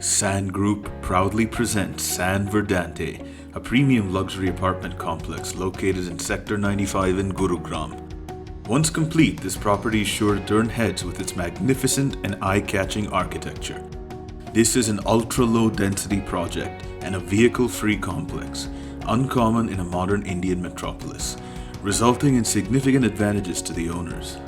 Saan Group proudly presents Saan Verdante, a premium luxury apartment complex located in Sector 95 in Gurugram. Once complete, this property is sure to turn heads with its magnificent and eye-catching architecture. This is an ultra-low density project and a vehicle-free complex, uncommon in a modern Indian metropolis, resulting in significant advantages to the owners.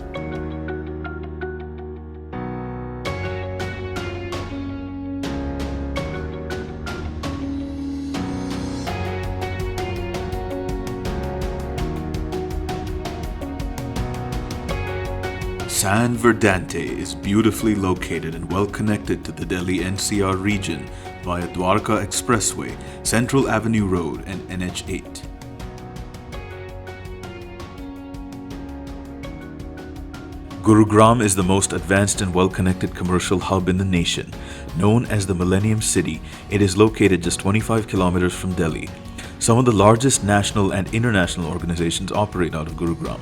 Saan Verdante is beautifully located and well connected to the Delhi NCR region via Dwarka Expressway, Central Avenue Road and NH8. Gurugram is the most advanced and well-connected commercial hub in the nation. Known as the Millennium City, it is located just 25 kilometers from Delhi. Some of the largest national and international organizations operate out of Gurugram.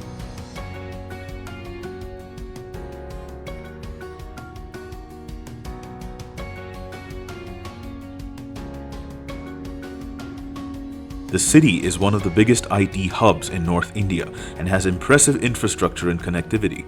The city is one of the biggest IT hubs in North India and has impressive infrastructure and connectivity.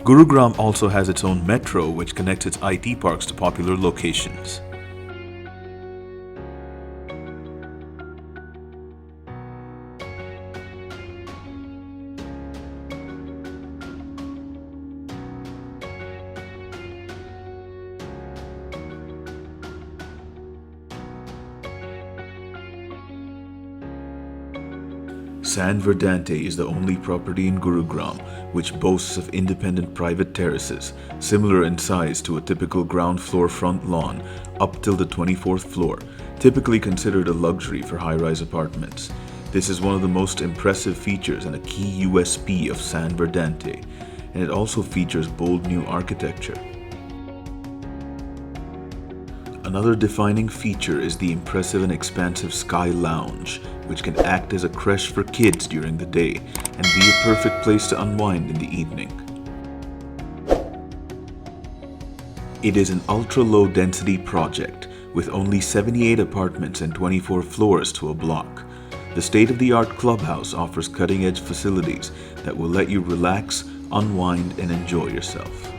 Gurugram also has its own metro which connects its IT parks to popular locations. Saan Verdante is the only property in Gurugram which boasts of independent private terraces, similar in size to a typical ground floor front lawn up till the 24th floor, typically considered a luxury for high-rise apartments. This is one of the most impressive features and a key USP of Saan Verdante, and it also features bold new architecture. Another defining feature is the impressive and expansive Sky Lounge, which can act as a creche for kids during the day and be a perfect place to unwind in the evening. It is an ultra-low density project with only 78 apartments and 24 floors to a block. The state-of-the-art clubhouse offers cutting-edge facilities that will let you relax, unwind, and enjoy yourself.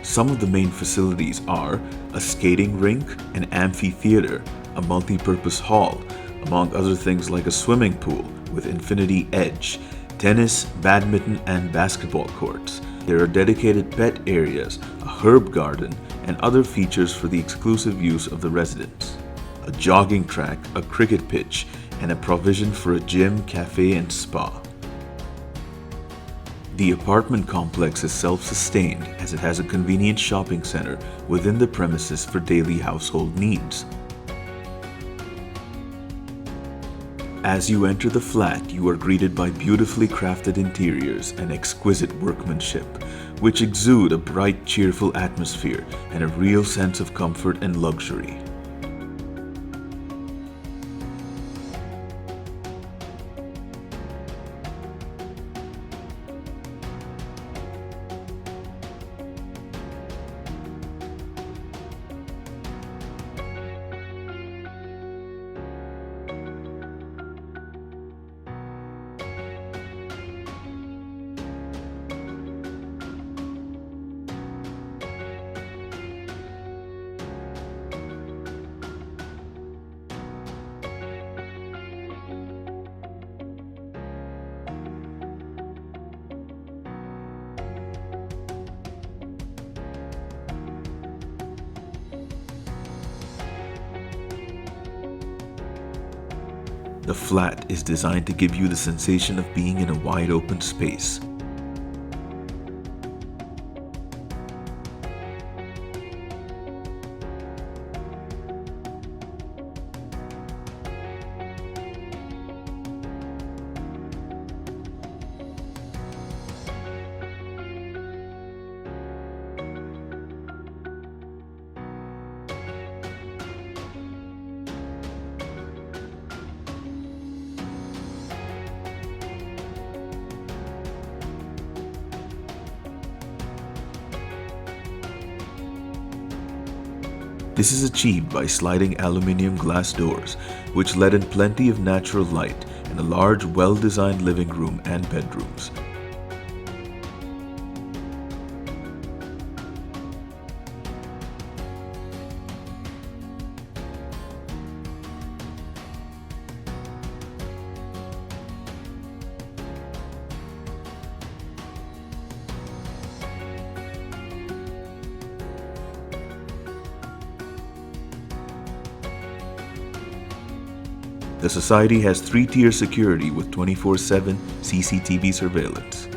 Some of the main facilities are a skating rink, an amphitheater, a multi-purpose hall, among other things like a swimming pool with infinity edge, tennis, badminton, and basketball courts. There are dedicated pet areas, a herb garden, and other features for the exclusive use of the residents. A jogging track, a cricket pitch, and a provision for a gym, cafe, and spa. The apartment complex is self-sustained as it has a convenient shopping center within the premises for daily household needs. As you enter the flat, you are greeted by beautifully crafted interiors and exquisite workmanship, which exude a bright, cheerful atmosphere and a real sense of comfort and luxury. The flat is designed to give you the sensation of being in a wide open space. This is achieved by sliding aluminium glass doors, which let in plenty of natural light and a large, well-designed living room and bedrooms. The society has 3-tier security with 24/7 CCTV surveillance.